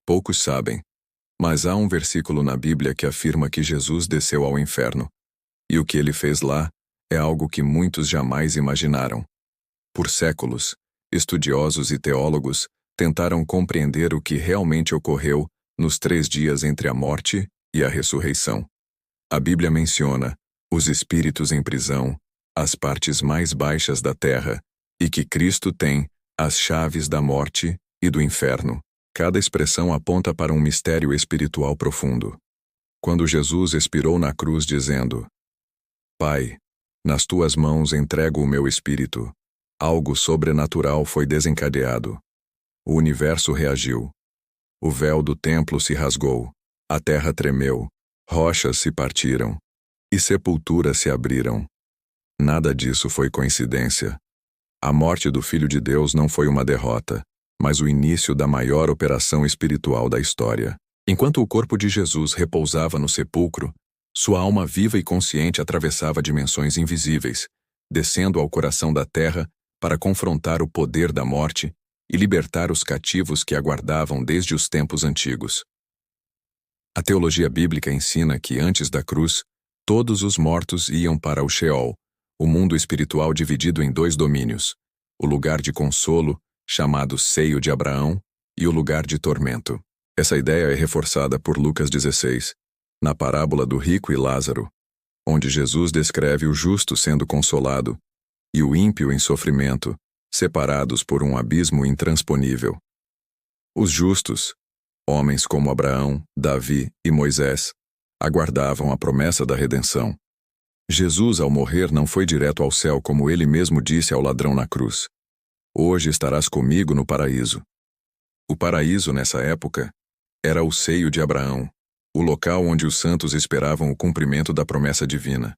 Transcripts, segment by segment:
Poucos sabem, mas há um versículo na Bíblia que afirma que Jesus desceu ao inferno, e o que ele fez lá é algo que muitos jamais imaginaram. Por séculos, estudiosos e teólogos tentaram compreender o que realmente ocorreu nos 3 dias entre a morte e a ressurreição. A Bíblia menciona os espíritos em prisão, as partes mais baixas da terra, e que Cristo tem as chaves da morte e do inferno. Cada expressão aponta para um mistério espiritual profundo. Quando Jesus expirou na cruz dizendo: Pai, nas tuas mãos entrego o meu espírito, algo sobrenatural foi desencadeado. O universo reagiu. O véu do templo se rasgou, a terra tremeu, rochas se partiram, e sepulturas se abriram. Nada disso foi coincidência. A morte do Filho de Deus não foi uma derrota, mas o início da maior operação espiritual da história. Enquanto o corpo de Jesus repousava no sepulcro, sua alma viva e consciente atravessava dimensões invisíveis, descendo ao coração da terra para confrontar o poder da morte e libertar os cativos que aguardavam desde os tempos antigos. A teologia bíblica ensina que antes da cruz, todos os mortos iam para o Sheol, o mundo espiritual dividido em 2 domínios, o lugar de consolo, chamado Seio de Abraão, e o lugar de tormento. Essa ideia é reforçada por Lucas 16, na parábola do rico e Lázaro, onde Jesus descreve o justo sendo consolado e o ímpio em sofrimento, separados por um abismo intransponível. Os justos, homens como Abraão, Davi e Moisés, aguardavam a promessa da redenção. Jesus, ao morrer, não foi direto ao céu como ele mesmo disse ao ladrão na cruz: Hoje estarás comigo no paraíso. O paraíso, nessa época, era o seio de Abraão, o local onde os santos esperavam o cumprimento da promessa divina.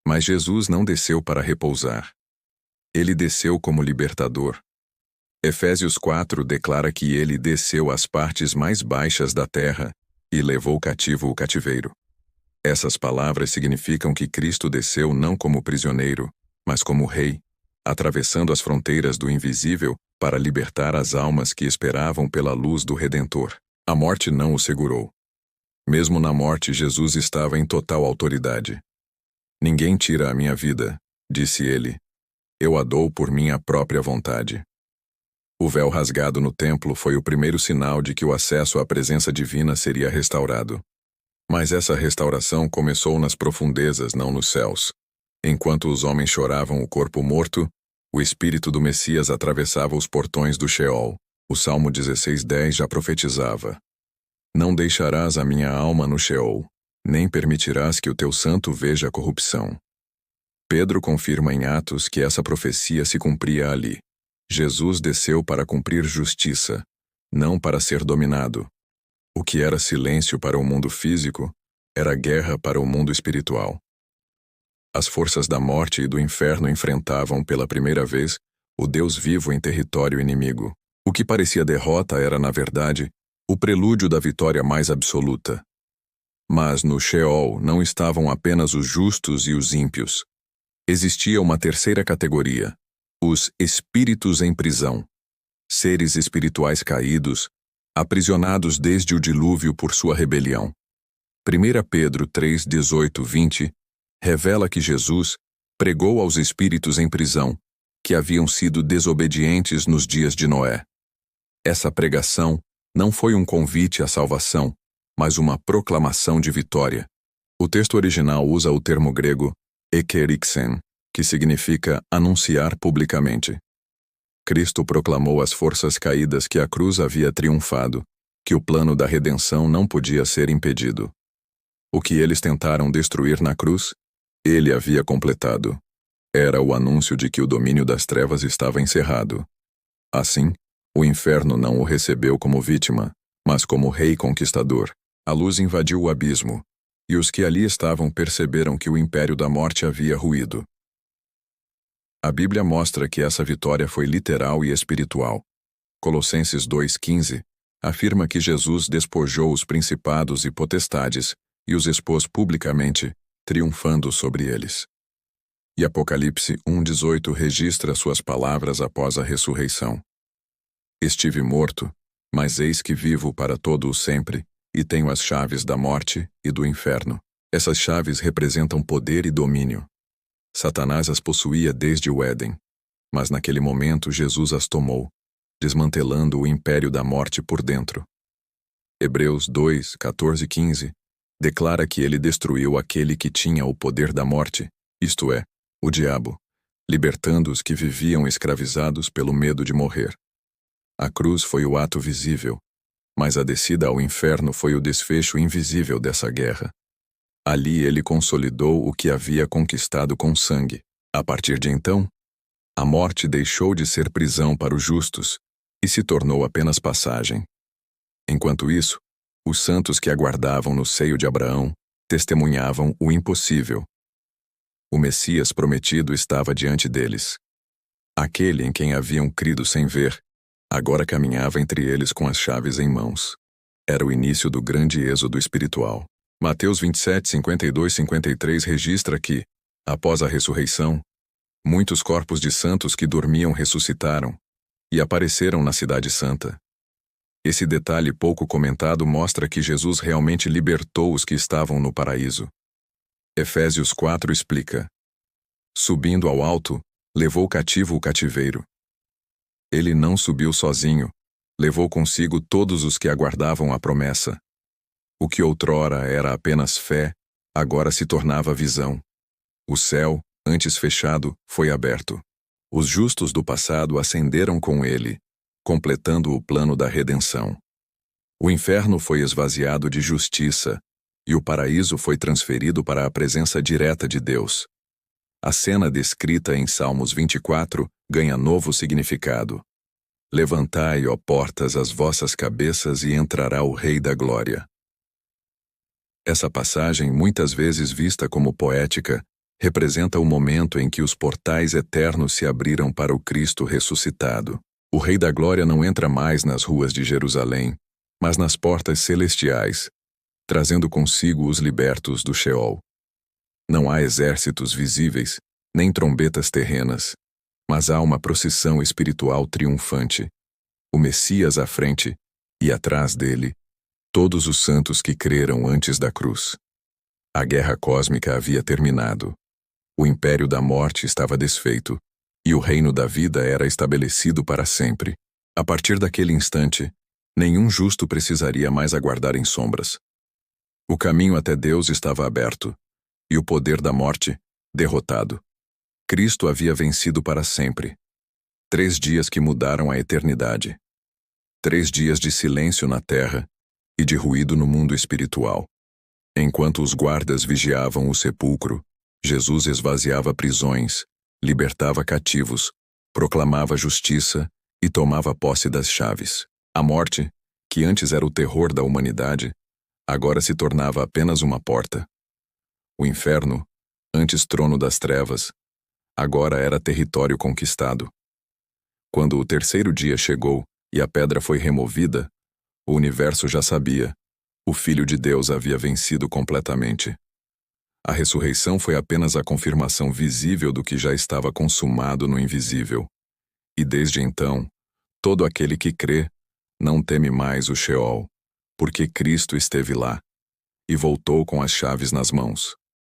Mas Jesus não desceu para repousar. Ele desceu como libertador. Efésios 4 declara que ele desceu às partes mais baixas da terra e levou cativo o cativeiro. Essas palavras significam que Cristo desceu não como prisioneiro, mas como rei, atravessando as fronteiras do invisível para libertar as almas que esperavam pela luz do Redentor. A morte não o segurou. Mesmo na morte, Jesus estava em total autoridade. Ninguém tira a minha vida, disse ele. Eu a dou por minha própria vontade. O véu rasgado no templo foi o primeiro sinal de que o acesso à presença divina seria restaurado. Mas essa restauração começou nas profundezas, não nos céus. Enquanto os homens choravam o corpo morto, o espírito do Messias atravessava os portões do Sheol. O Salmo 16:10 já profetizava: Não deixarás a minha alma no Sheol, nem permitirás que o teu santo veja a corrupção. Pedro confirma em Atos que essa profecia se cumpria ali. Jesus desceu para cumprir justiça, não para ser dominado. O que era silêncio para o mundo físico, era guerra para o mundo espiritual. As forças da morte e do inferno enfrentavam pela primeira vez o Deus vivo em território inimigo. O que parecia derrota era, na verdade, o prelúdio da vitória mais absoluta. Mas no Sheol não estavam apenas os justos e os ímpios. Existia uma terceira categoria, os espíritos em prisão, seres espirituais caídos, aprisionados desde o dilúvio por sua rebelião. 1 Pedro 3:18-20 revela que Jesus pregou aos espíritos em prisão, que haviam sido desobedientes nos dias de Noé. Essa pregação não foi um convite à salvação, mas uma proclamação de vitória. O texto original usa o termo grego ekerixen, que significa anunciar publicamente. Cristo proclamou às forças caídas que a cruz havia triunfado, que o plano da redenção não podia ser impedido. O que eles tentaram destruir na cruz, ele havia completado. Era o anúncio de que o domínio das trevas estava encerrado. Assim, o inferno não o recebeu como vítima, mas como rei conquistador. A luz invadiu o abismo, e os que ali estavam perceberam que o império da morte havia ruído. A Bíblia mostra que essa vitória foi literal e espiritual. Colossenses 2:15 afirma que Jesus despojou os principados e potestades e os expôs publicamente, triunfando sobre eles. E Apocalipse 1:18 registra suas palavras após a ressurreição. Estive morto, Mas eis que vivo para todo o sempre, e tenho as chaves da morte e do inferno. Essas chaves representam poder e domínio. Satanás as possuía desde o Éden, mas naquele momento Jesus as tomou, desmantelando o império da morte por dentro. Hebreus 2, 14 e 15 declara que ele destruiu aquele que tinha o poder da morte, isto é, o diabo, libertando os que viviam escravizados pelo medo de morrer. A cruz foi o ato visível, mas a descida ao inferno foi o desfecho invisível dessa guerra. Ali ele consolidou o que havia conquistado com sangue. A partir de então, a morte deixou de ser prisão para os justos e se tornou apenas passagem. Enquanto isso, os santos que aguardavam no seio de Abraão testemunhavam o impossível. O Messias prometido estava diante deles. Aquele em quem haviam crido sem ver, agora caminhava entre eles com as chaves em mãos. Era o início do grande êxodo espiritual. Mateus 27, 52 e 53 registra que, após a ressurreição, muitos corpos de santos que dormiam ressuscitaram e apareceram na Cidade Santa. Esse detalhe pouco comentado mostra que Jesus realmente libertou os que estavam no paraíso. Efésios 4 explica: subindo ao alto, levou cativo o cativeiro. Ele não subiu sozinho, levou consigo todos os que aguardavam a promessa. O que outrora era apenas fé, agora se tornava visão. O céu, antes fechado, foi aberto. Os justos do passado ascenderam com ele, completando o plano da redenção. O inferno foi esvaziado de justiça, e o paraíso foi transferido para a presença direta de Deus. A cena descrita em Salmos 24 ganha novo significado. Levantai, ó portas, as vossas cabeças, e entrará o Rei da Glória. Essa passagem, muitas vezes vista como poética, representa o momento em que os portais eternos se abriram para o Cristo ressuscitado. O Rei da Glória não entra mais nas ruas de Jerusalém, mas nas portas celestiais, trazendo consigo os libertos do Sheol. Não há exércitos visíveis, nem trombetas terrenas, mas há uma procissão espiritual triunfante. O Messias à frente, e atrás dele, todos os santos que creram antes da cruz. A guerra cósmica havia terminado. O império da morte estava desfeito, e o reino da vida era estabelecido para sempre. A partir daquele instante, nenhum justo precisaria mais aguardar em sombras. O caminho até Deus estava aberto, e o poder da morte, derrotado. Cristo havia vencido para sempre. 3 dias que mudaram a eternidade. 3 dias de silêncio na terra e de ruído no mundo espiritual. Enquanto os guardas vigiavam o sepulcro, Jesus esvaziava prisões, libertava cativos, proclamava justiça e tomava posse das chaves. A morte, que antes era o terror da humanidade, agora se tornava apenas uma porta. O inferno, antes trono das trevas, agora era território conquistado. Quando o 3º dia chegou e a pedra foi removida, o universo já sabia: o Filho de Deus havia vencido completamente. A ressurreição foi apenas a confirmação visível do que já estava consumado no invisível. E desde então, todo aquele que crê não teme mais o Sheol, porque Cristo esteve lá e voltou com as chaves nas mãos.